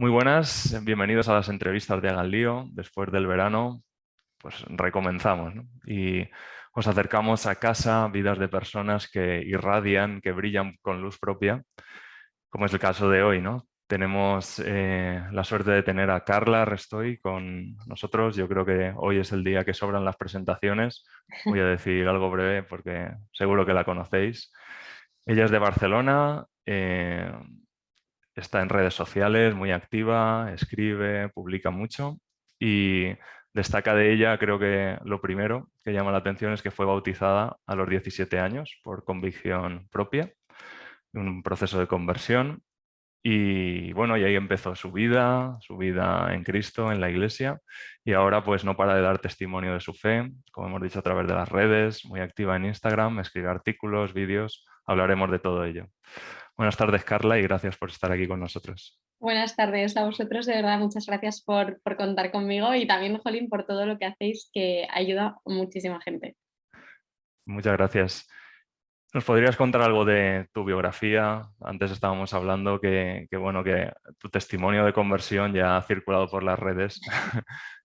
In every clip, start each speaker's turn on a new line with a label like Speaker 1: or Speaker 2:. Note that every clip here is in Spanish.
Speaker 1: Muy buenas, bienvenidos a las entrevistas de Hagan Lío. Después del verano, pues recomenzamos, ¿no? Y os acercamos a casa, vidas de personas que irradian, que brillan con luz propia, como es el caso de hoy, ¿no? Tenemos la suerte de tener a Carla Restoy con nosotros. Yo creo que hoy es el día que sobran las presentaciones. Voy a decir algo breve porque seguro que la conocéis. Ella es de Barcelona. Está en redes sociales, muy activa, escribe, publica mucho y destaca de ella, creo que lo primero que llama la atención es que fue bautizada a los 17 años por convicción propia, un proceso de conversión y bueno, y ahí empezó su vida en Cristo, en la iglesia y ahora pues no para de dar testimonio de su fe, como hemos dicho a través de las redes, muy activa en Instagram, escribe artículos, vídeos, hablaremos de todo ello. Buenas tardes, Carla, y gracias por estar aquí con nosotros.
Speaker 2: Buenas tardes a vosotros, de verdad, muchas gracias por contar conmigo y también, Jolín, por todo lo que hacéis, que ayuda a muchísima gente.
Speaker 1: Muchas gracias. ¿Nos podrías contar algo de tu biografía? Antes estábamos hablando bueno, que tu testimonio de conversión ya ha circulado por las redes,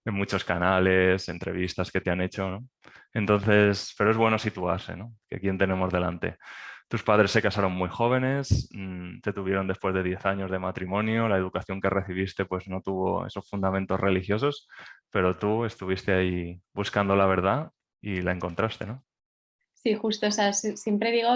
Speaker 1: en muchos canales, entrevistas que te han hecho, ¿no? Entonces, pero es bueno situarse, ¿no? Que quién tenemos delante. Tus padres se casaron muy jóvenes, te tuvieron después de 10 años de matrimonio, la educación que recibiste pues no tuvo esos fundamentos religiosos, pero tú estuviste ahí buscando la verdad y la encontraste, ¿no?
Speaker 2: Sí, justo, o sea, siempre digo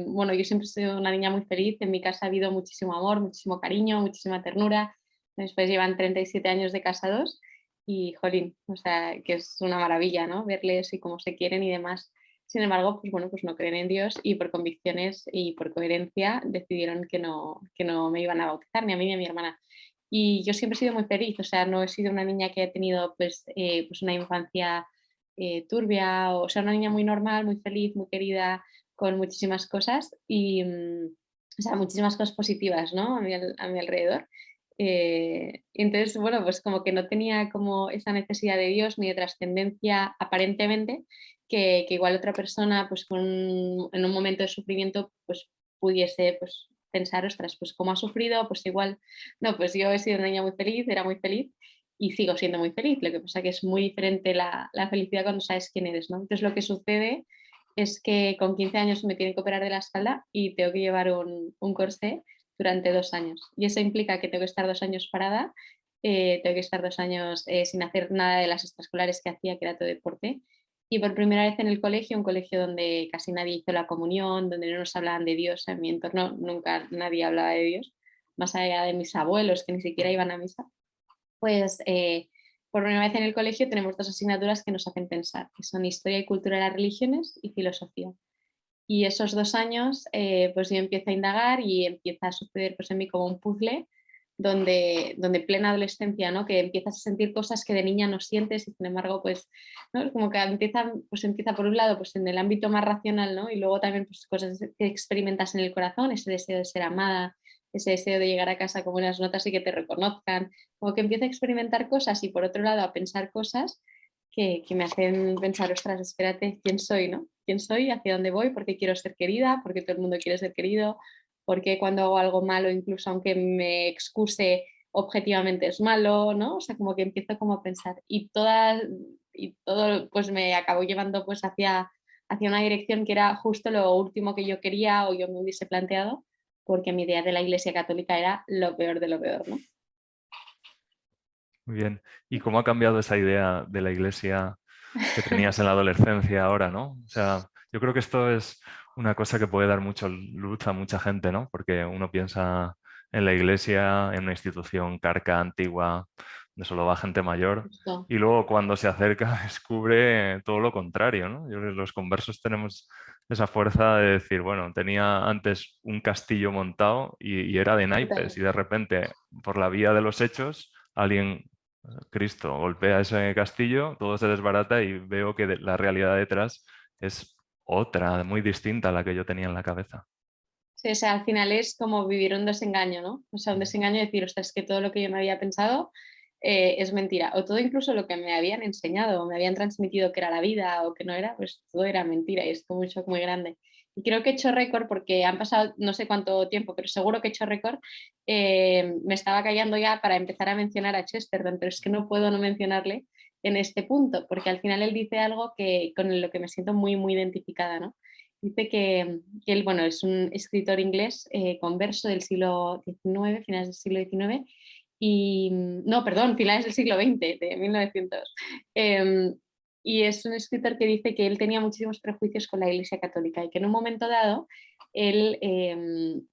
Speaker 2: bueno, yo siempre he sido una niña muy feliz, en mi casa ha habido muchísimo amor, muchísimo cariño, muchísima ternura, después llevan 37 años de casados y, jolín, o sea, que es una maravilla, ¿no? Verles y cómo se quieren y demás. Sin embargo, pues bueno, pues no creen en Dios y por convicciones y por coherencia decidieron que no me iban a bautizar, ni a mí ni a mi hermana. Y yo siempre he sido muy feliz, o sea, no he sido una niña que ha tenido pues una infancia turbia, o sea, una niña muy normal, muy feliz, muy querida, con muchísimas cosas y, o sea, muchísimas cosas positivas, ¿no? A mi alrededor. Y entonces, bueno, pues como que no tenía como esa necesidad de Dios ni de trascendencia aparentemente, que igual otra persona, pues en un momento de sufrimiento, pues pudiese pues, pensar, ostras, pues cómo ha sufrido, pues igual, no, pues yo he sido una niña muy feliz, era muy feliz y sigo siendo muy feliz. Lo que pasa que es muy diferente la felicidad cuando sabes quién eres, ¿no? Entonces lo que sucede es que con 15 años me tienen que operar de la espalda y tengo que llevar un corsé durante 2 años. Y eso implica que tengo que estar 2 años parada, tengo que estar 2 años sin hacer nada de las extraescolares que hacía, que era todo deporte. Y por primera vez en el colegio, un colegio donde casi nadie hizo la comunión, donde no nos hablaban de Dios, en mi entorno nunca nadie hablaba de Dios, más allá de mis abuelos que ni siquiera iban a misa, pues por primera vez en el colegio tenemos dos asignaturas que nos hacen pensar, que son Historia y Cultura de las Religiones y Filosofía. Y esos 2 años, pues yo empiezo a indagar y empieza a suceder pues, en mí como un puzzle donde plena adolescencia, ¿no? Que empiezas a sentir cosas que de niña no sientes y sin embargo, pues, ¿no? Como que empieza por un lado pues, en el ámbito más racional, ¿no? Y luego también pues, cosas que experimentas en el corazón, ese deseo de ser amada, ese deseo de llegar a casa con buenas notas y que te reconozcan, como que empieza a experimentar cosas y por otro lado a pensar cosas que me hacen pensar, ostras, espérate, ¿quién soy, no? ¿Quién soy? ¿Hacia dónde voy? ¿Por qué quiero ser querida? ¿Por qué todo el mundo quiere ser querido? ¿Por qué cuando hago algo malo, incluso aunque me excuse, objetivamente es malo, ¿no? O sea, como que empiezo como a pensar y todo pues me acabó llevando pues hacia una dirección que era justo lo último que yo quería o yo me hubiese planteado, porque mi idea de la Iglesia Católica era lo peor de lo peor, ¿no?
Speaker 1: Muy bien. ¿Y cómo ha cambiado esa idea de la iglesia que tenías en la adolescencia ahora, ¿no? O sea, yo creo que esto es una cosa que puede dar mucho luz a mucha gente, ¿no? Porque uno piensa en la iglesia, en una institución carca, antigua, donde solo va gente mayor,
Speaker 2: Justo.
Speaker 1: y luego cuando se acerca descubre todo lo contrario, ¿no? Los conversos tenemos esa fuerza de decir, bueno, tenía antes un castillo montado y era de naipes, y de repente, por la vía de los hechos, alguien Cristo golpea ese castillo, todo se desbarata y veo que la realidad detrás es otra, muy distinta a la que yo tenía en la cabeza.
Speaker 2: Sí, o sea, al final es como vivir un desengaño, ¿no? O sea, un desengaño de decir, ostras, es que todo lo que yo me había pensado es mentira. O todo incluso lo que me habían enseñado o me habían transmitido que era la vida o que no era, pues todo era mentira y es como un shock muy grande. y creo que he hecho récord porque han pasado no sé cuánto tiempo, pero seguro que he hecho récord. Me estaba callando ya para empezar a mencionar a Chesterton, pero es que no puedo no mencionarle en este punto, porque al final él dice algo con lo que me siento muy, muy identificada, ¿no? Dice que él, bueno, es un escritor inglés converso del siglo XIX, finales del siglo XIX, y no, perdón, finales del siglo XX, de 1900. Y es un escritor que dice que él tenía muchísimos prejuicios con la Iglesia Católica y que en un momento dado él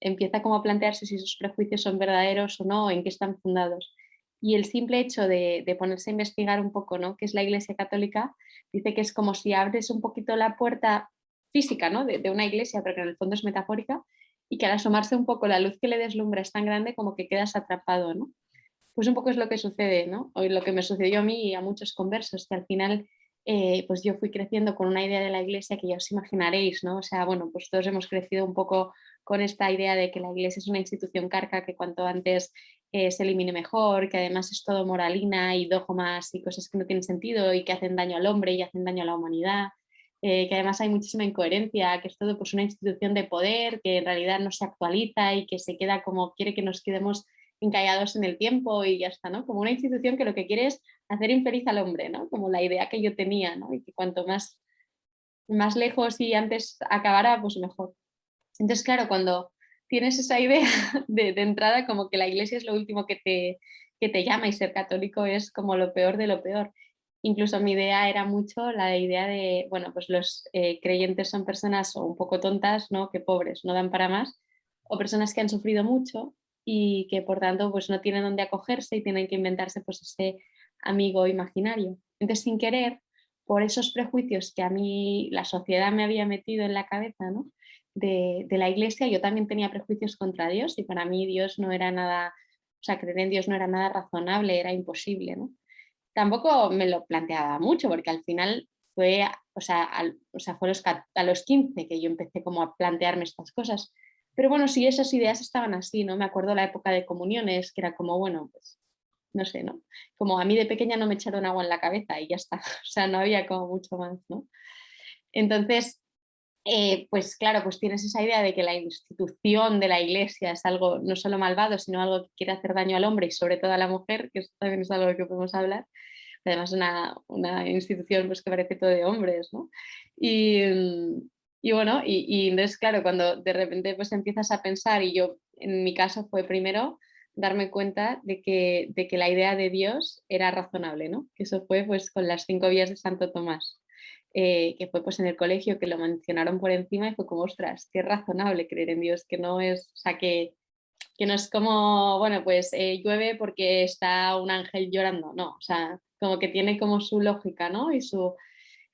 Speaker 2: empieza como a plantearse si esos prejuicios son verdaderos o no, en qué están fundados. Y el simple hecho de ponerse a investigar un poco, ¿no?, qué es la Iglesia Católica, dice que es como si abres un poquito la puerta física, ¿no?, de una iglesia, pero que en el fondo es metafórica, y que al asomarse un poco la luz que le deslumbra es tan grande como que quedas atrapado, ¿no? Pues un poco es lo que sucede, ¿no? O lo que me sucedió a mí y a muchos conversos, que al final pues yo fui creciendo con una idea de la iglesia que ya os imaginaréis, ¿no? O sea, bueno, pues todos hemos crecido un poco con esta idea de que la iglesia es una institución carca, que cuanto antes se elimine mejor, que además es todo moralina y dogmas y cosas que no tienen sentido y que hacen daño al hombre y hacen daño a la humanidad. Que además hay muchísima incoherencia, que es todo pues una institución de poder que en realidad no se actualiza y que se queda como quiere que nos quedemos encallados en el tiempo y ya está, ¿no? Como una institución que lo que quiere es hacer infeliz al hombre, ¿no? Como la idea que yo tenía, ¿no? Y que cuanto más lejos y antes acabara, pues mejor. Entonces, claro, cuando tienes esa idea de entrada, como que la iglesia es lo último que te llama y ser católico es como lo peor de lo peor. Incluso mi idea era mucho la idea de, bueno, pues los creyentes son personas o un poco tontas, ¿no? Que pobres, no dan para más, o personas que han sufrido mucho y que por tanto pues no tienen dónde acogerse y tienen que inventarse pues ese amigo imaginario. Entonces, sin querer, por esos prejuicios que a mí la sociedad me había metido en la cabeza, ¿no?, de la iglesia, yo también tenía prejuicios contra Dios y para mí Dios no era nada, o sea, creer en Dios no era nada razonable, era imposible, ¿no? Tampoco me lo planteaba mucho porque al final fue, fue a los 15 que yo empecé como a plantearme estas cosas. Pero bueno, sí, esas ideas estaban así, ¿no? Me acuerdo la época de comuniones, que era como, bueno, pues no sé, ¿no? Como a mí de pequeña no me echaron agua en la cabeza y ya está, o sea, no había como mucho más, ¿no? Entonces, pues claro, pues tienes esa idea de que la institución de la iglesia es algo no solo malvado, sino algo que quiere hacer daño al hombre y sobre todo a la mujer, que eso también es algo de que podemos hablar. Además, una institución pues, que parece todo de hombres, ¿no? Y, y bueno, y entonces, claro, cuando de repente pues empiezas a pensar, y yo en mi caso fue primero darme cuenta de que la idea de Dios era razonable, ¿no? Que eso fue pues con las 5 vías de Santo Tomás, que fue pues en el colegio que lo mencionaron por encima y fue como, ostras, qué razonable creer en Dios, que no es, o sea, que no es como, bueno, pues llueve porque está un ángel llorando, no, o sea, como que tiene como su lógica, ¿no?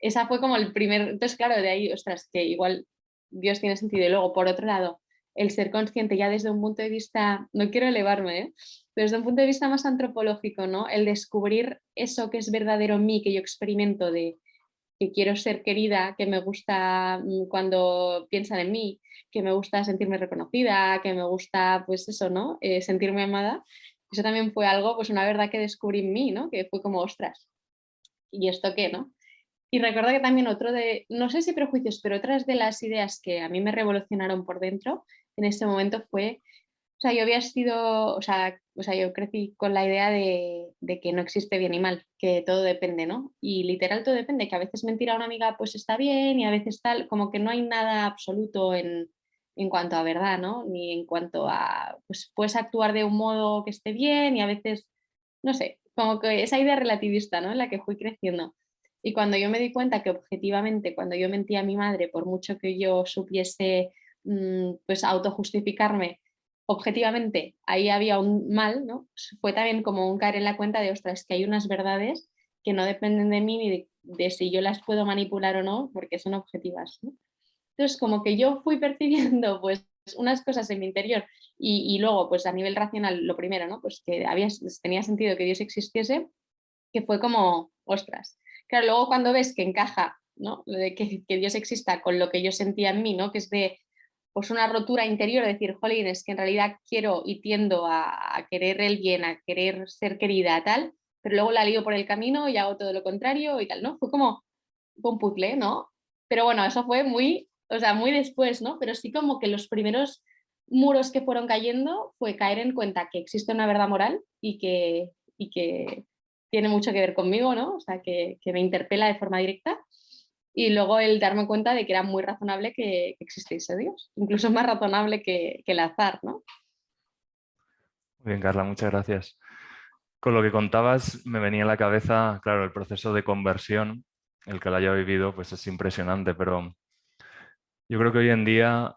Speaker 2: Esa fue como el primer, entonces claro, de ahí, ostras, que igual Dios tiene sentido. Y luego, por otro lado, el ser consciente ya desde un punto de vista, no quiero elevarme, pero desde un punto de vista más antropológico, ¿no? El descubrir eso que es verdadero en mí, que yo experimento de que quiero ser querida, que me gusta cuando piensan en mí, que me gusta sentirme reconocida, que me gusta, pues eso, ¿no? Sentirme amada. Eso también fue algo, pues una verdad que descubrí en mí, ¿no? Que fue como, ostras, ¿y esto qué, no? Y recuerdo que también otro de, no sé si prejuicios, pero otras de las ideas que a mí me revolucionaron por dentro en ese momento fue, o sea, yo había sido, o sea, yo crecí con la idea de que no existe bien y mal, que todo depende, ¿no? Y literal todo depende, que a veces mentir a una amiga pues está bien y a veces tal, como que no hay nada absoluto en cuanto a verdad, ¿no? Ni en cuanto a, pues puedes actuar de un modo que esté bien y a veces, no sé, como que esa idea relativista, ¿no? En la que fui creciendo. Y cuando yo me di cuenta que objetivamente, cuando yo mentía a mi madre, por mucho que yo supiese pues autojustificarme, objetivamente ahí había un mal, ¿no? Fue también como un caer en la cuenta de, ostras, que hay unas verdades que no dependen de mí ni de si yo las puedo manipular o no, porque son objetivas, ¿no? Entonces, como que yo fui percibiendo pues unas cosas en mi interior y luego pues a nivel racional, lo primero, ¿no? Pues que tenía sentido que Dios existiese, que fue como, ostras. Claro, luego cuando ves que encaja, ¿no? Lo de que Dios exista con lo que yo sentía en mí, ¿no? Que es de pues una rotura interior, de decir, jolín, es que en realidad quiero y tiendo a querer el bien, a querer ser querida, tal, pero luego la lío por el camino y hago todo lo contrario y tal, ¿no? Fue como un puzzle, ¿no? Pero bueno, eso fue muy o sea, muy después, ¿no? Pero sí como que los primeros muros que fueron cayendo fue caer en cuenta que existe una verdad moral y que tiene mucho que ver conmigo, ¿no? O sea, que me interpela de forma directa. Y luego el darme cuenta de que era muy razonable que existiese Dios, incluso más razonable que el azar, ¿no?
Speaker 1: Muy bien, Carla, muchas gracias. Con lo que contabas me venía a la cabeza, claro, el proceso de conversión, el que lo haya vivido, pues es impresionante, pero yo creo que hoy en día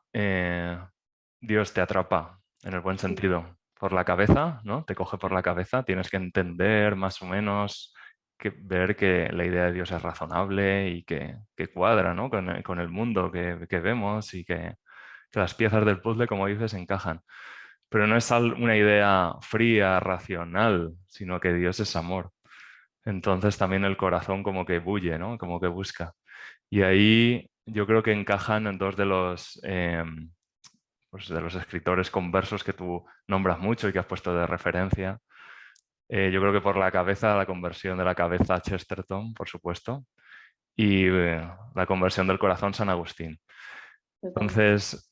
Speaker 1: Dios te atrapa, en el buen
Speaker 2: Sí,
Speaker 1: sentido, por la cabeza, ¿no? Te coge por la cabeza, tienes que entender más o menos, ver que la idea de Dios es razonable y que cuadra, ¿no? Con el mundo que vemos y que las piezas del puzzle, como dices, encajan. Pero no es una idea fría, racional, sino que Dios es amor. Entonces también el corazón como que bulle, ¿no? Como que busca. Y ahí yo creo que encajan en dos pues de los escritores conversos que tú nombras mucho y que has puesto de referencia. Yo creo que por la cabeza, la conversión de la cabeza a Chesterton, por supuesto, y la conversión del corazón San Agustín.
Speaker 2: total.
Speaker 1: Entonces,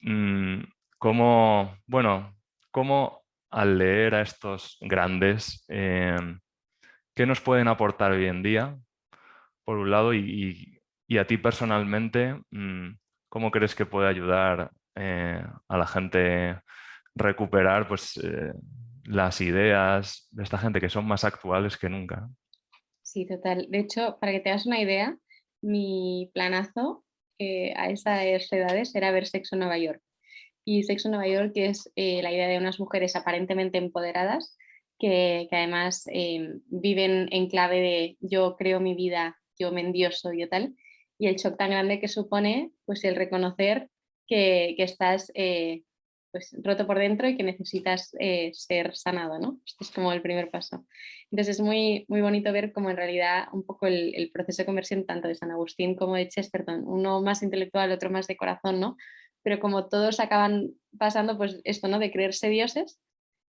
Speaker 1: bueno, cómo al leer a estos grandes, qué nos pueden aportar hoy en día, por un lado, y a ti personalmente, cómo crees que puede ayudar a la gente recuperar pues, las ideas de esta gente que son más actuales que nunca?
Speaker 2: Sí, total. De hecho, para que te hagas una idea, mi planazo a esas edades era ver Sexo en Nueva York. Y Sexo en Nueva York es la idea de unas mujeres aparentemente empoderadas que además viven en clave de yo creo mi vida, yo me endioso, yo tal. Y el shock tan grande que supone pues el reconocer que estás pues, roto por dentro y que necesitas ser sanado, ¿no? Este es como el primer paso. Entonces es muy, muy bonito ver cómo en realidad un poco el proceso de conversión tanto de San Agustín como de Chesterton, uno más intelectual, otro más de corazón, ¿no? Pero como todos acaban pasando pues esto, ¿no? De creerse dioses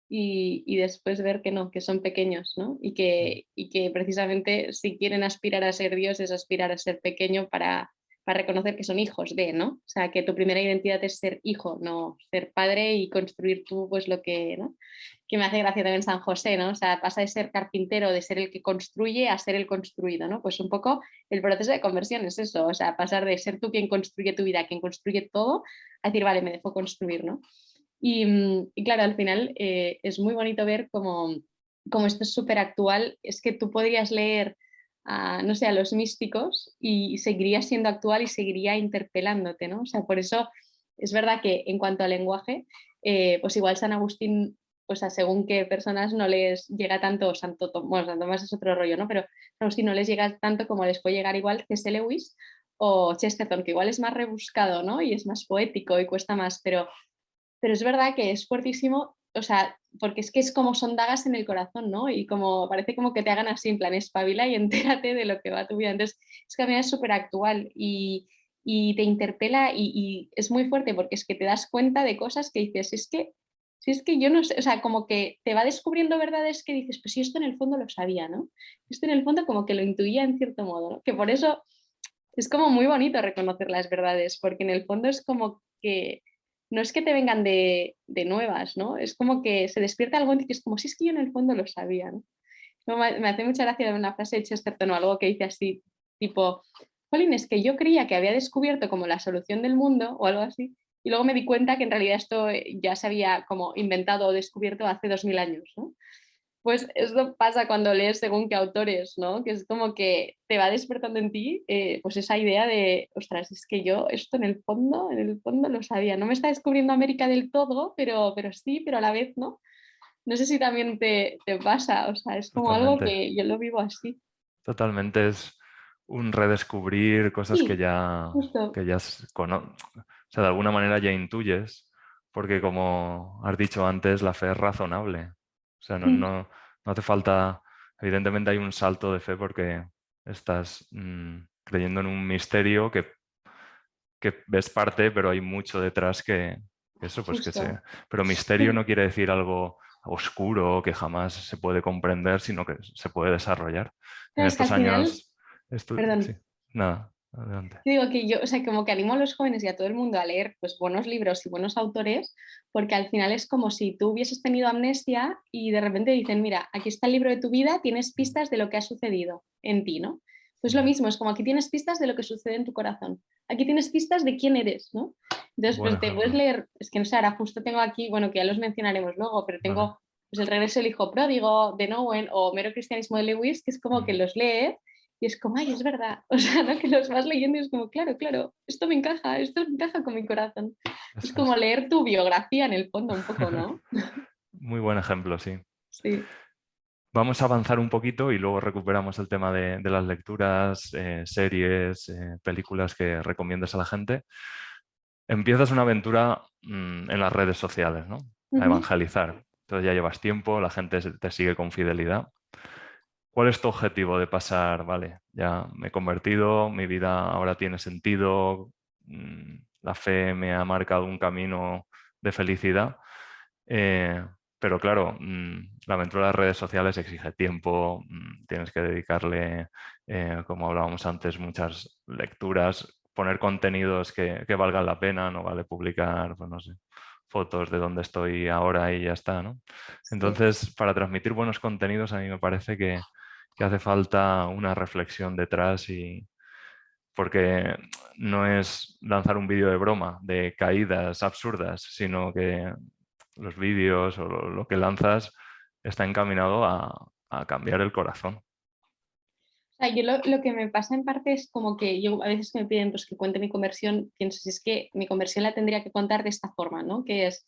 Speaker 2: y después ver que no, que son pequeños, ¿no? Y que precisamente si quieren aspirar a ser dioses, aspirar a ser pequeño para reconocer que son hijos de, ¿no? O sea, que tu primera identidad es ser hijo, no ser padre y construir tú pues lo que, ¿no? Que me hace gracia también San José, ¿no? O sea, pasa de ser carpintero, de ser el que construye a ser el construido, ¿no? Pues un poco el proceso de conversión es eso, o sea, pasar de ser tú quien construye tu vida, quien construye todo, a decir, vale, me dejo construir, ¿no? Y claro, al final es muy bonito ver cómo esto es súper actual, es que tú podrías leer no sé, a los místicos y seguiría siendo actual y seguiría interpelándote, ¿no? O sea, por eso es verdad que en cuanto al lenguaje, pues igual San Agustín, pues a según qué personas no les llega tanto, bueno, Santo Tomás es otro rollo, ¿no? Pero San Agustín no les llega tanto como les puede llegar igual C.S. Lewis o Chesterton, que igual es más rebuscado, ¿no? Y es más poético y cuesta más, pero es verdad que es fuertísimo, o sea, porque es que es como son dagas en el corazón, ¿no? Y como parece como que te hagan así, en plan, espabila y entérate de lo que va tu vida. Entonces, es que a mí es súper actual y te interpela y es muy fuerte porque es que te das cuenta de cosas que dices, si es que yo no sé, o sea, como que te va descubriendo verdades que dices, pues si esto en el fondo lo sabía, ¿no? Esto en el fondo como que lo intuía en cierto modo, ¿no? Que por eso es como muy bonito reconocer las verdades, porque en el fondo es como que no es que te vengan de nuevas, ¿no? Es como que se despierta algo en ti que es como si es que yo en el fondo lo sabía, ¿no? No, me hace mucha gracia una frase de Chesterton o algo que dice así, tipo, Jolín, es que yo creía que había descubierto como la solución del mundo o algo así, y luego me di cuenta que en realidad esto ya se había como inventado o descubierto hace 2000 años, ¿no? Pues esto pasa cuando lees según qué autores, ¿no? Que es como que te va despertando en ti pues esa idea de, ostras, es que yo esto en el fondo lo sabía. No me está descubriendo América del todo, pero sí, pero a la vez no. No sé si también te pasa, o sea, es como algo
Speaker 1: Totalmente.
Speaker 2: que yo lo vivo así.
Speaker 1: Totalmente es un redescubrir cosas
Speaker 2: Sí, justo.
Speaker 1: que ya o sea, de alguna manera ya intuyes, porque como has dicho antes, la fe es razonable. O sea,
Speaker 2: Mm,
Speaker 1: no hace falta, evidentemente hay un salto de fe porque estás creyendo en un misterio que ves parte, pero hay mucho detrás que eso, pues que
Speaker 2: justo.
Speaker 1: se... Pero misterio no quiere decir algo oscuro que jamás se puede comprender, sino que se puede desarrollar. En
Speaker 2: Es que
Speaker 1: estos
Speaker 2: al final,
Speaker 1: años, esto, sí,
Speaker 2: perdón,
Speaker 1: nada. Adelante.
Speaker 2: Digo que yo, o sea, como que animo a los jóvenes y a todo el mundo a leer pues, buenos libros y buenos autores, porque al final es como si tú hubieses tenido amnesia y de repente dicen, mira, aquí está el libro de tu vida, tienes pistas de lo que ha sucedido en ti, ¿no? Pues lo mismo, es como aquí tienes pistas de lo que sucede en tu corazón, aquí tienes pistas de quién eres, ¿no? Entonces,
Speaker 1: Buen
Speaker 2: pues te puedes
Speaker 1: ejemplo.
Speaker 2: leer, es que no sé, ahora justo tengo aquí, bueno, que ya los mencionaremos luego, pero
Speaker 1: Vale.
Speaker 2: tengo pues, El regreso del hijo pródigo de Nowen o Mero cristianismo de Lewis, que es como que los lees y es como, ay, es verdad. O sea, ¿no? Que los vas leyendo y es como, claro, claro, esto me encaja con mi corazón. Es
Speaker 1: Eso
Speaker 2: como
Speaker 1: es.
Speaker 2: leer tu biografía en el fondo un poco, ¿no?
Speaker 1: Muy buen ejemplo, sí.
Speaker 2: Sí.
Speaker 1: Vamos a avanzar un poquito y luego recuperamos el tema de las lecturas, series, películas que recomiendas a la gente. Empiezas una aventura en las redes sociales, ¿no? A
Speaker 2: Ujú.
Speaker 1: evangelizar. Entonces ya llevas tiempo, la gente te sigue con fidelidad. ¿Cuál es tu objetivo de pasar, vale, ya me he convertido, mi vida ahora tiene sentido, la fe me ha marcado un camino de felicidad? Eh, pero claro, la aventura de las redes sociales exige tiempo, tienes que dedicarle, como hablábamos antes, muchas lecturas, poner contenidos que valgan la pena, no vale publicar, pues no sé, fotos de dónde estoy ahora y ya está, ¿no?
Speaker 2: Sí.
Speaker 1: Entonces, para transmitir buenos contenidos, a mí me parece que hace falta una reflexión detrás y porque no es lanzar un vídeo de broma, de caídas absurdas, sino que los vídeos o lo que lanzas está encaminado a cambiar el corazón.
Speaker 2: O sea, yo lo que me pasa en parte es como que yo a veces me piden pues, que cuente mi conversión, pienso, si es que mi conversión la tendría que contar de esta forma, ¿no? Que es,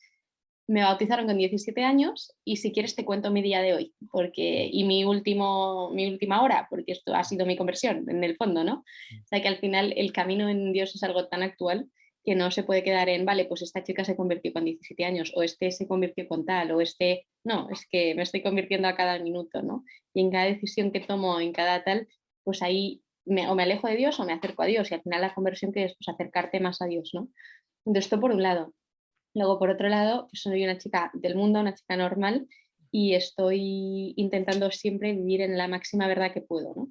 Speaker 2: me bautizaron con 17 años y si quieres te cuento mi día de hoy y mi última hora, porque esto ha sido mi conversión en el fondo, ¿no? O sea que al final el camino en Dios es algo tan actual que no se puede quedar en, vale, pues esta chica se convirtió con 17 años o este se convirtió con tal o este, no, es que me estoy convirtiendo a cada minuto, ¿no? Y en cada decisión que tomo, en cada tal, pues ahí o me alejo de Dios o me acerco a Dios y al final la conversión que es pues, acercarte más a Dios, ¿no? Entonces, esto por un lado. Luego, por otro lado, pues soy una chica del mundo, una chica normal y estoy intentando siempre vivir en la máxima verdad que puedo, ¿no?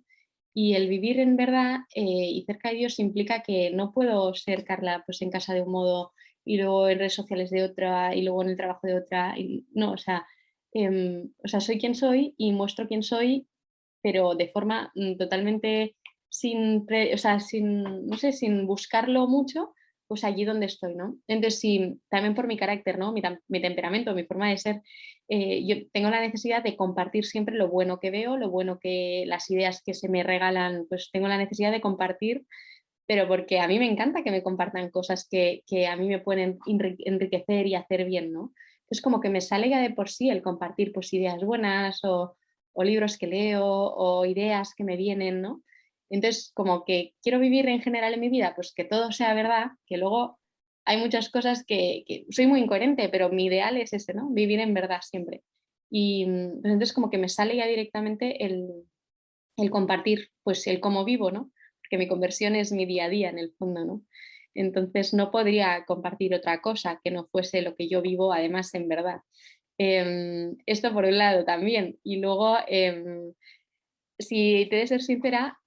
Speaker 2: Y el vivir en verdad y cerca de Dios implica que no puedo ser Carla pues en casa de un modo y luego en redes sociales de otra y luego en el trabajo de otra. No, o sea, soy quien soy y muestro quién soy, pero de forma totalmente o sea, no sé, sin buscarlo mucho, pues allí donde estoy, ¿no? Entonces, sí, también por mi carácter, ¿no? Mi temperamento, mi forma de ser, yo tengo la necesidad de compartir siempre lo bueno que veo, lo bueno que las ideas que se me regalan, pues tengo la necesidad de compartir, pero porque a mí me encanta que me compartan cosas que a mí me pueden enriquecer y hacer bien, ¿no? Es como que me sale ya de por sí el compartir pues ideas buenas o libros que leo o ideas que me vienen, ¿no? Entonces, como que quiero vivir en general en mi vida, pues que todo sea verdad, que luego hay muchas cosas que soy muy incoherente, pero mi ideal es ese, ¿no? Vivir en verdad siempre. Y pues entonces como que me sale ya directamente el compartir, pues el cómo vivo, ¿no? Porque mi conversión es mi día a día en el fondo, ¿no? Entonces no podría compartir otra cosa que no fuese lo que yo vivo, además en verdad. Esto por un lado también. Y luego, si te de ser sincera,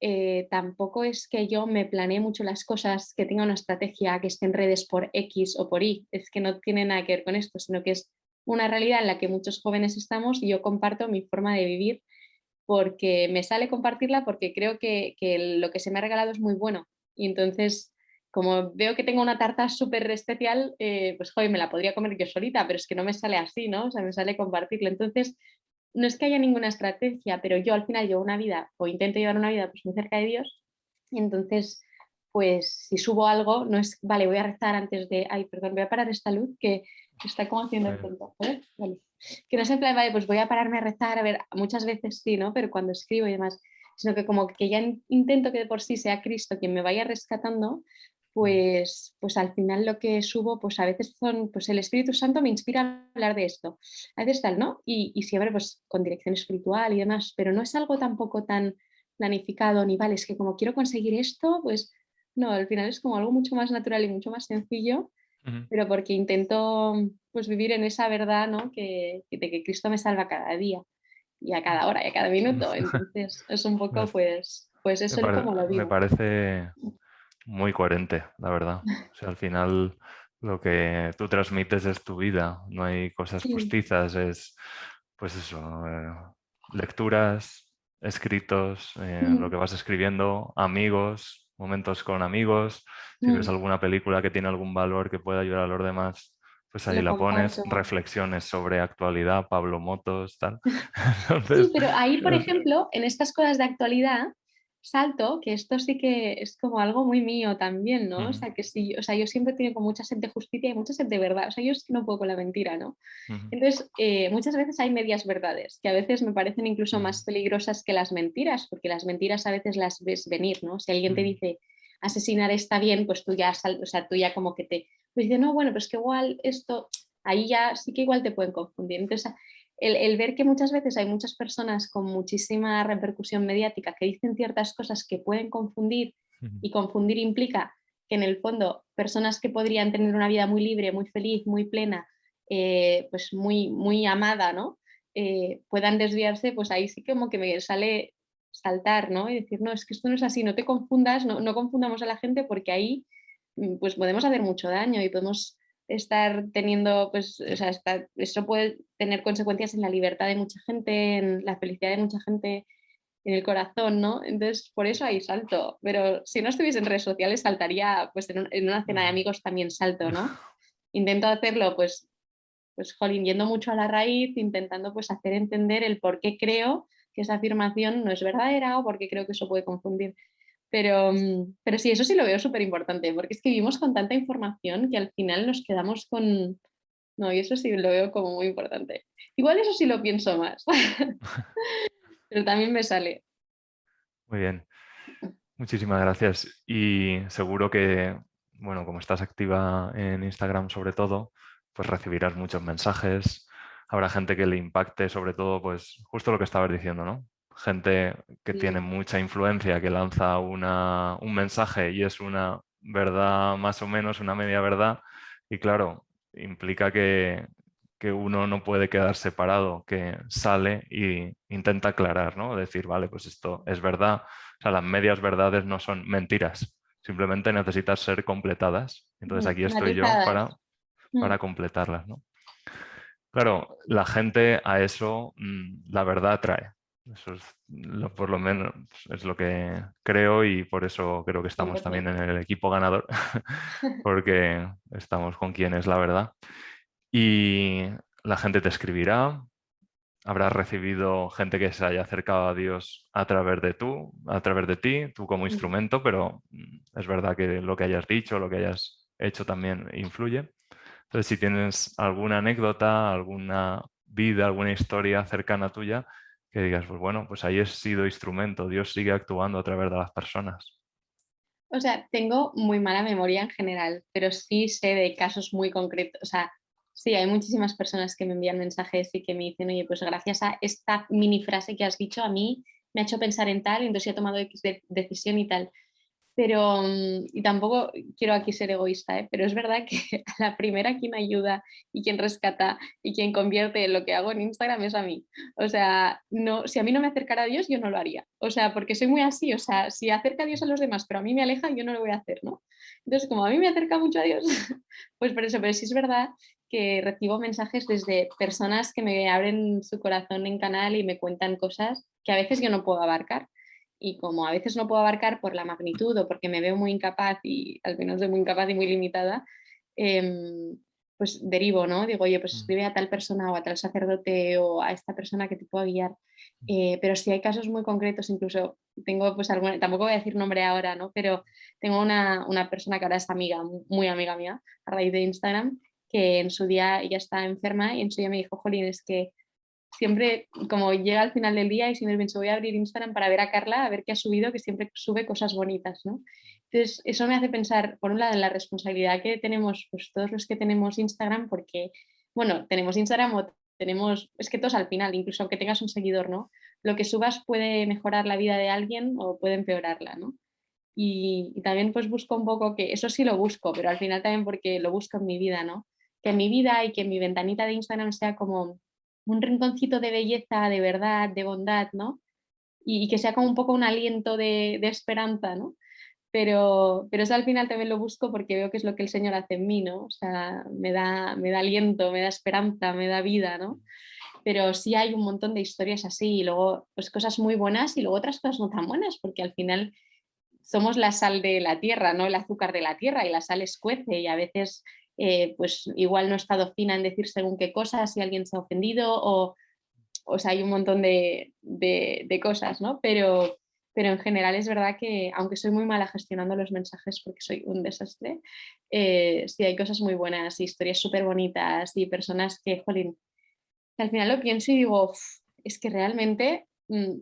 Speaker 2: tampoco es que yo me planee mucho las cosas, que tenga una estrategia, que esté en redes por X o por Y. Es que no tiene nada que ver con esto, sino que es una realidad en la que muchos jóvenes estamos y yo comparto mi forma de vivir porque me sale compartirla porque creo que lo que se me ha regalado es muy bueno. Y entonces, como veo que tengo una tarta súper especial, pues joder, me la podría comer yo solita, pero es que no me sale así, ¿no? O sea, me sale compartirla. Entonces, no es que haya ninguna estrategia, pero yo al final llevo una vida o intento llevar una vida pues muy cerca de Dios. Y entonces, pues si subo algo, no es, vale, voy a rezar antes de, ay, perdón, voy a parar esta luz que está como haciendo el tonto. Vale. Que no es en plan, vale, pues voy a pararme a rezar, a ver, muchas veces sí, ¿no? Pero cuando escribo y demás, sino que como que ya intento que de por sí sea Cristo quien me vaya rescatando, pues al final lo que subo, pues a veces son, pues el Espíritu Santo me inspira a hablar de esto, a veces tal, ¿no? Y siempre pues con dirección espiritual y demás, pero no es algo tampoco tan planificado, ni vale, es que como quiero conseguir esto, pues no, al final es como algo mucho más natural y mucho más sencillo,
Speaker 1: Ujú.
Speaker 2: pero porque intento pues vivir en esa verdad, ¿no? De que Cristo me salva cada día y a cada hora y a cada minuto. Entonces es un
Speaker 1: Me,
Speaker 2: poco pues
Speaker 1: me
Speaker 2: eso es
Speaker 1: pare-
Speaker 2: como lo
Speaker 1: me
Speaker 2: vivo.
Speaker 1: parece muy coherente, la verdad. O sea, al final lo que tú transmites es tu vida, no hay cosas
Speaker 2: Sí,
Speaker 1: postizas, es pues eso, lecturas, escritos, lo
Speaker 2: mm,
Speaker 1: que vas escribiendo, amigos, momentos con amigos, si ves
Speaker 2: mm,
Speaker 1: alguna película que tiene algún valor que pueda ayudar a los demás, pues ahí
Speaker 2: lo
Speaker 1: la pones,
Speaker 2: comparto.
Speaker 1: reflexiones sobre actualidad, Pablo Motos, tal.
Speaker 2: Sí,
Speaker 1: Entonces,
Speaker 2: pero ahí, por ejemplo, en estas cosas de actualidad, salto, que esto sí que es como algo muy mío también, ¿no? O
Speaker 1: ujú,
Speaker 2: sea, que sí, o sea, yo siempre tengo con mucha sed de justicia y mucha sed de verdad, o sea, yo es que no puedo con la mentira, ¿no?
Speaker 1: ujú,
Speaker 2: Entonces, muchas veces hay medias verdades, que a veces me parecen incluso
Speaker 1: ujú,
Speaker 2: más peligrosas que las mentiras, porque las mentiras a veces las ves venir, ¿no? Si alguien te
Speaker 1: ujú,
Speaker 2: dice asesinar está bien, pues tú ya, o sea, tú ya como que te, pues dices, no, bueno, pues que igual esto, ahí ya sí que igual te pueden confundir. Entonces, el ver que muchas veces hay muchas personas con muchísima repercusión mediática que dicen ciertas cosas que pueden confundir,
Speaker 1: ujú.
Speaker 2: y confundir implica que en el fondo personas que podrían tener una vida muy libre, muy feliz, muy plena, pues muy, muy amada, ¿no? Puedan desviarse, pues ahí sí como que me sale saltar, ¿no? Y decir, no, es que esto no es así, no te confundas, no, no confundamos a la gente porque ahí pues podemos hacer mucho daño y podemos estar teniendo, pues, o sea, eso puede tener consecuencias en la libertad de mucha gente, en la felicidad de mucha gente, en el corazón, ¿no? Entonces, por eso ahí salto. Pero si no estuviese en redes sociales, saltaría, pues en una cena de amigos también salto, ¿no? Intento hacerlo, pues, jolín, yendo mucho a la raíz, intentando pues hacer entender el por qué creo que esa afirmación no es verdadera o por qué creo que eso puede confundir. Pero sí, eso sí lo veo súper importante, porque es que vivimos con tanta información que al final nos quedamos con... No, y eso sí lo veo como muy importante. Igual eso sí lo pienso más, pero también me sale.
Speaker 1: Muy bien. Muchísimas gracias. Y seguro que, bueno, como estás activa en Instagram sobre todo, pues recibirás muchos mensajes. Habrá gente que le impacte, sobre todo, pues justo lo que estabas diciendo, ¿no? Gente que tiene
Speaker 2: Sí.
Speaker 1: mucha influencia, que lanza un mensaje y es una verdad más o menos, una media verdad. Y claro, implica que uno no puede quedar separado, que sale y intenta aclarar, ¿no? Decir, vale, pues esto es verdad. O sea, las medias verdades no son mentiras, simplemente necesitan ser completadas. Entonces aquí estoy yo
Speaker 2: Matizadas.
Speaker 1: para completarlas, ¿no? Claro, la gente a eso la verdad atrae. Eso es por lo menos es lo que creo y por eso creo que estamos también
Speaker 2: 100%.
Speaker 1: en el equipo ganador, porque estamos con quien es la verdad. Y la gente te escribirá, habrás recibido gente que se haya acercado a Dios a través de ti, tú como instrumento, pero es verdad que lo que hayas dicho, lo que hayas hecho también influye. Entonces, si tienes alguna anécdota, alguna vida, alguna historia cercana tuya, que digas, pues bueno, pues ahí he sido instrumento, Dios sigue actuando a través de las personas.
Speaker 2: O sea, tengo muy mala memoria en general, pero sí sé de casos muy concretos. O sea, sí, hay muchísimas personas que me envían mensajes y que me dicen, oye, pues gracias a esta mini frase que has dicho, a mí me ha hecho pensar en tal, y entonces he tomado X decisión y tal. Pero, y tampoco quiero aquí ser egoísta, ¿eh? Pero es verdad que a la primera quien ayuda y quien rescata y quien convierte lo que hago en Instagram es a mí. O sea, no, si a mí no me acercara a Dios, yo no lo haría. O sea, porque soy muy así. O sea, si acerca a Dios a los demás, pero a mí me aleja, yo no lo voy a hacer, ¿no? Entonces, como a mí me acerca mucho a Dios, pues por eso, pero sí es verdad que recibo mensajes desde personas que me abren su corazón en canal y me cuentan cosas que a veces yo no puedo abarcar, y como a veces no puedo abarcar por la magnitud o porque me veo muy incapaz y al menos de muy incapaz y muy limitada, pues derivo, ¿no? Digo, oye, pues
Speaker 1: Mm,
Speaker 2: escribe a tal persona o a tal sacerdote o a esta persona que te pueda guiar. Pero sí hay casos muy concretos, incluso tengo pues alguna, tampoco voy a decir nombre ahora, ¿no? Pero tengo una persona que ahora es amiga, muy amiga mía, a raíz de Instagram, que en su día ella está enferma y en su día me dijo, Jolín, es que siempre, como llega al final del día y siempre pienso, voy a abrir Instagram para ver a Carla, a ver qué ha subido, que siempre sube cosas bonitas, ¿no? Entonces, eso me hace pensar, por un lado, en la responsabilidad que tenemos, pues todos los que tenemos Instagram, porque, bueno, tenemos Instagram o tenemos, es que todos al final, incluso aunque tengas un seguidor, ¿no? Lo que subas puede mejorar la vida de alguien o puede empeorarla, ¿no? Y también pues busco un poco que, eso sí lo busco, pero al final también porque lo busco en mi vida, ¿no? Que en mi vida y que mi ventanita de Instagram sea como un rinconcito de belleza, de verdad, de bondad, ¿no? Y que sea como un poco un aliento de esperanza, ¿no? pero eso al final también lo busco porque veo que es lo que el Señor hace en mí, ¿no? O sea, me da aliento, me da esperanza, me da vida, ¿no? Pero sí hay un montón de historias así y luego pues cosas muy buenas y luego otras cosas no tan buenas, porque al final somos la sal de la tierra, no el azúcar de la tierra, y la sal escuece y a veces pues igual no he estado fina en decir según qué cosas, si alguien se ha ofendido o sea, hay un montón de cosas, ¿no? Pero en general es verdad que, aunque soy muy mala gestionando los mensajes porque soy un desastre, sí hay cosas muy buenas, historias súper bonitas y personas que, jolín, que al final lo pienso y digo, "Uf, es que realmente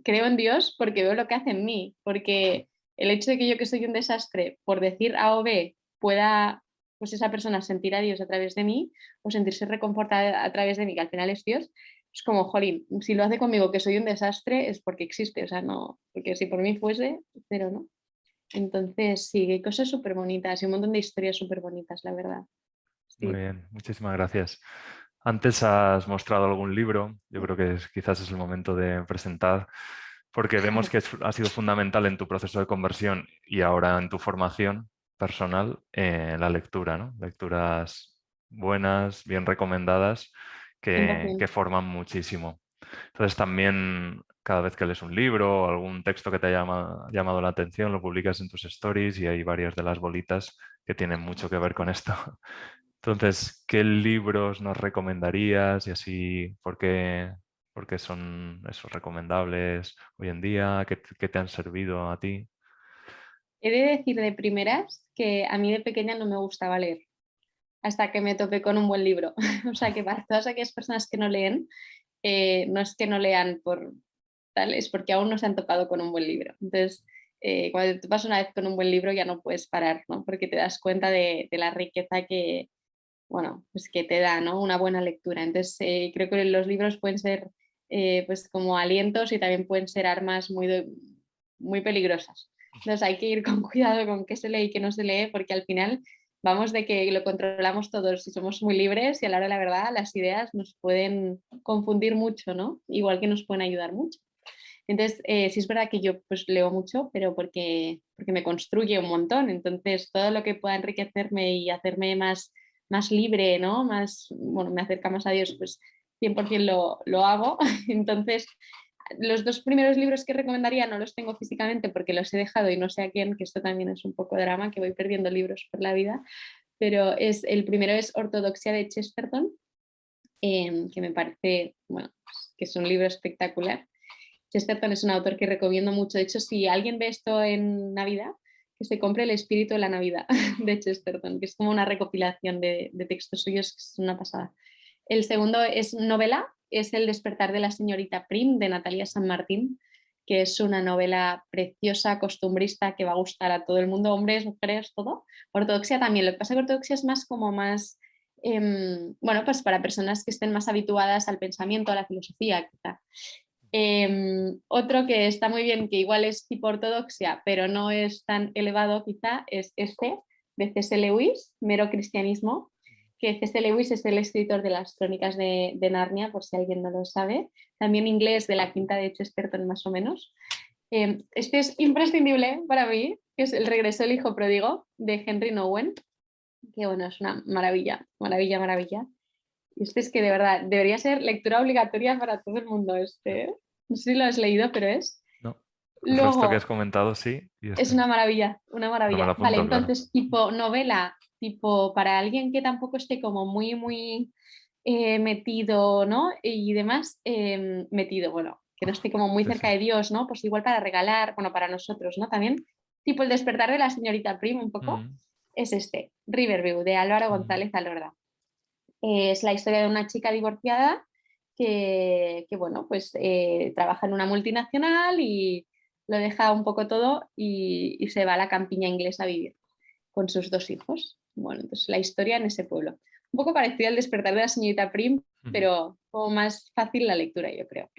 Speaker 2: creo en Dios porque veo lo que hace en mí, porque el hecho de que yo que soy un desastre, por decir A o B, pueda pues esa persona sentir a Dios a través de mí o sentirse reconfortada a través de mí, que al final es Dios, es como, jolín, si lo hace conmigo que soy un desastre es porque existe, o sea, no, porque si por mí fuese, pero no. Entonces, sí, hay cosas súper bonitas y un montón de historias súper bonitas, la verdad.
Speaker 1: Muy
Speaker 2: Sí.
Speaker 1: bien, muchísimas gracias. Antes has mostrado algún libro, yo creo que quizás es el momento de presentar, porque vemos que ha sido fundamental en tu proceso de conversión y ahora en tu formación personal la lectura, ¿no? Lecturas buenas, bien recomendadas, que
Speaker 2: 100%.
Speaker 1: forman muchísimo. Entonces también cada vez que lees un libro o algún texto que te haya llamado la atención, lo publicas en tus stories y hay varias de las bolitas que tienen mucho que ver con esto. Entonces, ¿qué libros nos recomendarías y así por qué son esos recomendables hoy en día? ¿Qué te han servido a ti?
Speaker 2: He de decir de primeras que a mí de pequeña no me gustaba leer, hasta que me topé con un buen libro. O sea que para todas aquellas personas que no leen, no es que no lean por tal, es porque aún no se han topado con un buen libro. Entonces, cuando te topas una vez con un buen libro ya no puedes parar, ¿no? Porque te das cuenta de la riqueza que, bueno, pues que te da, ¿no? Una buena lectura. Entonces, creo que los libros pueden ser pues como alientos y también pueden ser armas muy peligrosas. Entonces hay que ir con cuidado con qué se lee y qué no se lee, porque al final vamos de que lo controlamos todos y somos muy libres y a la hora de la verdad las ideas nos pueden confundir mucho, ¿no? Igual que nos pueden ayudar mucho. Entonces, sí es verdad que yo pues leo mucho, pero porque me construye un montón. Entonces, todo lo que pueda enriquecerme y hacerme más libre, ¿no? Más, bueno, me acerca más a Dios, pues 100% lo hago. Entonces, los dos primeros libros que recomendaría no los tengo físicamente porque los he dejado y no sé a quién, que esto también es un poco drama, que voy perdiendo libros por la vida, pero el primero es Ortodoxia de Chesterton, que me parece, bueno, pues, que es un libro espectacular. Chesterton es un autor que recomiendo mucho. De hecho, si alguien ve esto en Navidad, que se compre El espíritu de la Navidad de Chesterton, que es como una recopilación de textos suyos, que es una pasada. El segundo es novela, es El despertar de la señorita Prim, de Natalia San Martín, que es una novela preciosa, costumbrista, que va a gustar a todo el mundo, hombres, mujeres, todo. Ortodoxia también. Lo que pasa es que ortodoxia es más como más, bueno, pues para personas que estén más habituadas al pensamiento, a la filosofía, quizá. Otro que está muy bien, que igual es tipo ortodoxia, pero no es tan elevado quizá, es este, de C.S. Lewis, Mero Cristianismo, que C.S. Lewis es el escritor de las crónicas de Narnia, por si alguien no lo sabe, también inglés de la quinta de Chesterton más o menos. Este es imprescindible para mí, que es El regreso del hijo pródigo, de Henry Nowen, que bueno, es una maravilla, maravilla, maravilla. Y este es que de verdad debería ser lectura obligatoria para todo el mundo. Este, ¿eh? No sé si lo has leído, pero es.
Speaker 1: No, el resto que has
Speaker 2: Luego,
Speaker 1: comentado sí, y
Speaker 2: es
Speaker 1: este no.
Speaker 2: una maravilla, una
Speaker 1: Pero me lo
Speaker 2: maravilla. Vale,
Speaker 1: apunto, claro.
Speaker 2: entonces, tipo novela, tipo para alguien que tampoco esté como muy metido, ¿no? Y demás, metido, bueno, que no esté como muy
Speaker 1: Sí, sí.
Speaker 2: cerca de Dios, ¿no? Pues igual para regalar, bueno, para nosotros, ¿no? También, tipo El despertar de la señorita Prim, un poco,
Speaker 1: Mm,
Speaker 2: es este, Riverview, de Álvaro
Speaker 1: mm,
Speaker 2: González Alorda. Es la historia de una chica divorciada que bueno, pues trabaja en una multinacional y lo deja un poco todo y se va a la campiña inglesa a vivir con sus dos hijos. Bueno, entonces la historia en ese pueblo. Un poco parecido al despertar de la señorita Prim,
Speaker 1: mm,
Speaker 2: pero como más fácil la lectura, yo creo.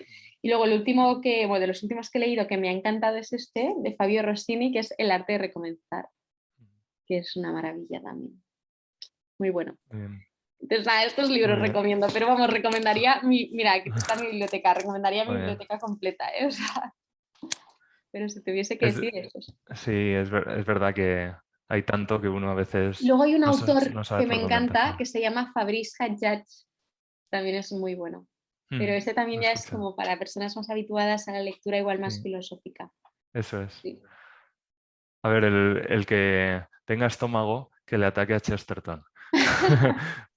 Speaker 2: Y luego el último que, bueno, de los últimos que he leído que me ha encantado es este, de Fabio Rossini, que es El arte de recomenzar, que es una maravilla también. Muy bueno.
Speaker 1: muy bien,
Speaker 2: Entonces, nada, estos
Speaker 1: muy
Speaker 2: libros
Speaker 1: bien,
Speaker 2: recomiendo, pero vamos, recomendaría mira, aquí está mi biblioteca, recomendaría mi
Speaker 1: muy bien.
Speaker 2: biblioteca completa, ¿eh? O sea, pero si tuviese que
Speaker 1: Es,
Speaker 2: decir eso.
Speaker 1: sí, es verdad que hay tanto que uno a veces
Speaker 2: Luego hay un autor
Speaker 1: no sabe
Speaker 2: que me
Speaker 1: por dónde
Speaker 2: encanta
Speaker 1: empezar.
Speaker 2: que se llama Fabrice Hajjaj, también es muy bueno. Pero ese
Speaker 1: Lo
Speaker 2: también ya es
Speaker 1: escucho.
Speaker 2: como para personas más habituadas a la lectura igual más
Speaker 1: Sí,
Speaker 2: filosófica.
Speaker 1: eso es.
Speaker 2: Sí,
Speaker 1: A ver, el que tenga estómago, que le ataque a Chesterton.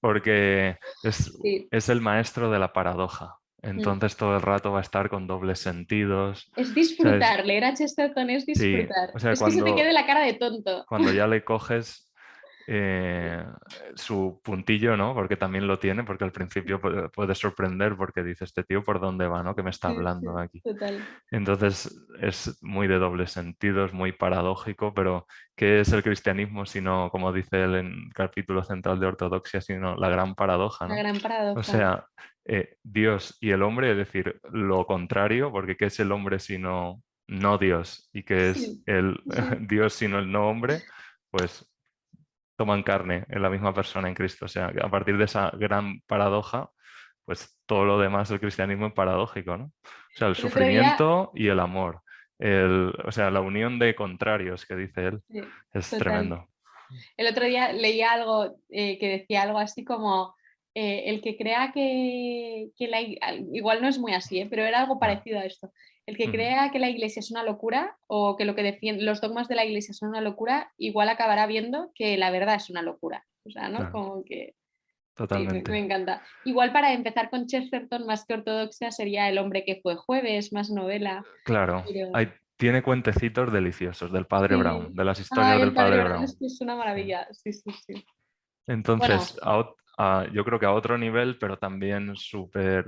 Speaker 1: Porque
Speaker 2: sí.
Speaker 1: es el maestro de la paradoja.
Speaker 2: Mm.
Speaker 1: Entonces todo el rato va a estar con dobles sentidos.
Speaker 2: Es
Speaker 1: O sea,
Speaker 2: disfrutar, leer a Chesterton es
Speaker 1: sí,
Speaker 2: disfrutar.
Speaker 1: o sea,
Speaker 2: Es que se te quede la cara de tonto.
Speaker 1: cuando ya le coges eh, su puntillo, ¿no? Porque también lo tiene, porque al principio puede sorprender porque dice, este tío por dónde va, ¿no? Que me está
Speaker 2: Sí, sí,
Speaker 1: hablando aquí.
Speaker 2: total.
Speaker 1: Entonces es muy de doble sentido, es muy paradójico, pero ¿qué es el cristianismo sino, como dice él en el capítulo central de Ortodoxia, sino la gran paradoja,
Speaker 2: La
Speaker 1: ¿no?
Speaker 2: gran
Speaker 1: O
Speaker 2: paradoja.
Speaker 1: sea, Dios y el hombre, es decir, lo contrario, porque ¿qué es el hombre sino no Dios? ¿Y qué es
Speaker 2: Sí,
Speaker 1: el
Speaker 2: sí.
Speaker 1: Dios sino el no hombre? Pues toman carne en la misma persona en Cristo. O sea, a partir de esa gran paradoja, pues todo lo demás del cristianismo es paradójico, ¿no? O sea, el
Speaker 2: El otro día,
Speaker 1: sufrimiento y el amor. O sea, la unión de contrarios que dice él
Speaker 2: sí,
Speaker 1: es
Speaker 2: total.
Speaker 1: tremendo.
Speaker 2: El otro día leía algo que decía algo así como el que crea que igual no es muy así, pero era algo
Speaker 1: Ya.
Speaker 2: parecido a esto. El que
Speaker 1: Ujú.
Speaker 2: crea que la iglesia es una locura o que lo que defiende, los dogmas de la iglesia son una locura, igual acabará viendo que la verdad es una locura. O sea, ¿no?
Speaker 1: Claro,
Speaker 2: Como que sí, me
Speaker 1: totalmente.
Speaker 2: encanta. Igual para empezar con Chesterton, más que ortodoxia, sería El hombre que fue jueves, más novela.
Speaker 1: Claro,
Speaker 2: Pero
Speaker 1: tiene cuentecitos deliciosos del padre Brown,
Speaker 2: sí.
Speaker 1: de las historias
Speaker 2: Ay, el
Speaker 1: del
Speaker 2: padre
Speaker 1: padre
Speaker 2: Brown
Speaker 1: Brown.
Speaker 2: es una
Speaker 1: Sí.
Speaker 2: maravilla. Sí, sí, sí. Bueno,
Speaker 1: Entonces, yo creo que a otro nivel, pero también súper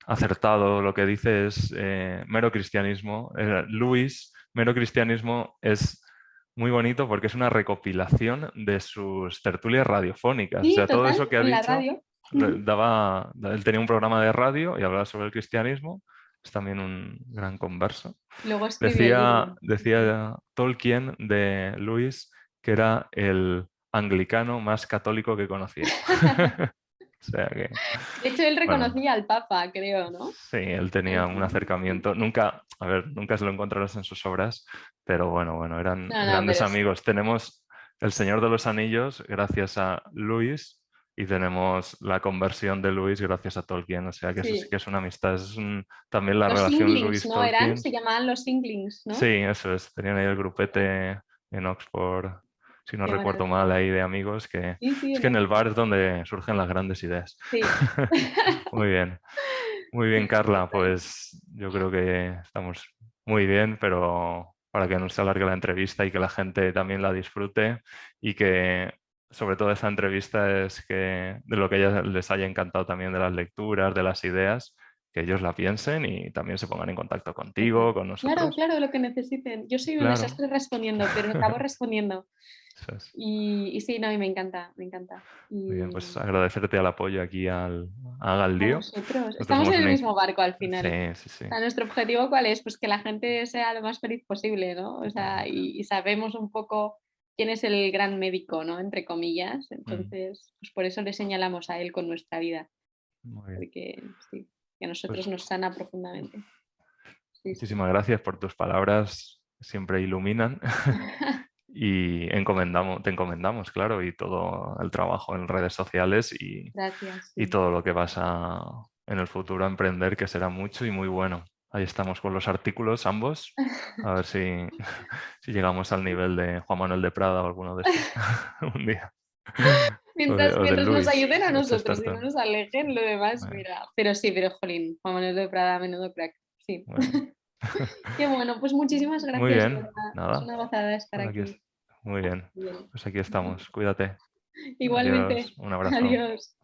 Speaker 1: acertado, lo que dice es mero cristianismo. Luis, mero cristianismo es muy bonito porque es una recopilación de sus tertulias radiofónicas. O
Speaker 2: sí,
Speaker 1: sea, todo
Speaker 2: total,
Speaker 1: eso que ha
Speaker 2: en la
Speaker 1: dicho,
Speaker 2: radio. Ujú.
Speaker 1: él tenía un programa de radio y hablaba sobre el cristianismo. Es también un gran converso.
Speaker 2: Luego escribió el
Speaker 1: Decía,
Speaker 2: libro.
Speaker 1: decía Tolkien de Luis que era el anglicano más católico que conocía. O sea que,
Speaker 2: De hecho, él
Speaker 1: bueno,
Speaker 2: reconocía al Papa, creo, ¿no?
Speaker 1: sí, él tenía un acercamiento. Nunca, a ver, nunca se lo encontrarás en sus obras, pero bueno, eran
Speaker 2: No, no,
Speaker 1: grandes
Speaker 2: pero
Speaker 1: amigos. Tenemos El Señor de los Anillos gracias a Luis y tenemos la conversión de Luis gracias a Tolkien. O sea que eso sí
Speaker 2: sí.
Speaker 1: que es una amistad. También la
Speaker 2: Los
Speaker 1: relación
Speaker 2: Inglings, ¿no? Eran,
Speaker 1: Luis-Tolkien.
Speaker 2: se llamaban los Inglings,
Speaker 1: Sí,
Speaker 2: ¿no?
Speaker 1: eso es. Tenían ahí el grupete en Oxford, si no
Speaker 2: Qué
Speaker 1: recuerdo
Speaker 2: maravilla.
Speaker 1: mal, ahí de amigos que
Speaker 2: Sí, sí,
Speaker 1: es que
Speaker 2: en
Speaker 1: en el
Speaker 2: Oxford.
Speaker 1: bar es donde surgen las grandes ideas.
Speaker 2: Sí.
Speaker 1: Muy bien, muy bien, Carla. Pues yo creo que estamos muy bien, pero para que no se alargue la entrevista y que la gente también la disfrute y que sobre todo esta entrevista es que de lo que a ellas les haya encantado también de las lecturas, de las ideas, que ellos la piensen y también se pongan en contacto contigo,
Speaker 2: Total.
Speaker 1: con
Speaker 2: Claro,
Speaker 1: nosotros.
Speaker 2: claro, lo que necesiten. Yo soy un
Speaker 1: Claro.
Speaker 2: desastre respondiendo, pero acabo respondiendo.
Speaker 1: Eso es.
Speaker 2: Y sí, no, y me encanta, me encanta.
Speaker 1: Muy bien, pues
Speaker 2: Y
Speaker 1: agradecerte el apoyo aquí a
Speaker 2: a
Speaker 1: Galdío.
Speaker 2: vosotros.
Speaker 1: Nosotros
Speaker 2: Estamos
Speaker 1: somos
Speaker 2: en el
Speaker 1: una...
Speaker 2: mismo barco al
Speaker 1: Sí,
Speaker 2: final.
Speaker 1: sí, sí.
Speaker 2: O sea, nuestro objetivo cuál es, pues que la gente sea lo más feliz posible, ¿no? O sea, y sabemos un poco quién es el gran médico, ¿no? Entre comillas.
Speaker 1: Mm,
Speaker 2: Entonces, pues por eso le señalamos a él con nuestra vida,
Speaker 1: muy bien.
Speaker 2: porque sí, que a nosotros
Speaker 1: Pues
Speaker 2: nos sana profundamente. Sí, sí.
Speaker 1: muchísimas gracias por tus palabras, siempre iluminan y te encomendamos, claro, y todo el trabajo en redes sociales
Speaker 2: Gracias,
Speaker 1: y
Speaker 2: sí.
Speaker 1: todo lo que vas en el futuro a emprender, que será mucho y muy bueno. Ahí estamos con los artículos ambos, a ver si, si llegamos al nivel de Juan Manuel de Prada o alguno de estos un día. O de
Speaker 2: Mientras nos
Speaker 1: Luis
Speaker 2: ayuden a
Speaker 1: o
Speaker 2: nosotros y no
Speaker 1: Chesterton.
Speaker 2: nos alejen, lo demás,
Speaker 1: Bueno,
Speaker 2: mira. Pero sí, pero jolín, Juan Manuel de Prada, menudo crack. Sí.
Speaker 1: bueno.
Speaker 2: Qué bueno, pues muchísimas
Speaker 1: Muy
Speaker 2: gracias, de
Speaker 1: bien,
Speaker 2: verdad. Es
Speaker 1: nada.
Speaker 2: una gozada estar
Speaker 1: Pues aquí
Speaker 2: aquí.
Speaker 1: muy bien.
Speaker 2: Bien.
Speaker 1: Pues aquí estamos. Cuídate. Adiós.
Speaker 2: Igualmente,
Speaker 1: Un abrazo.
Speaker 2: adiós.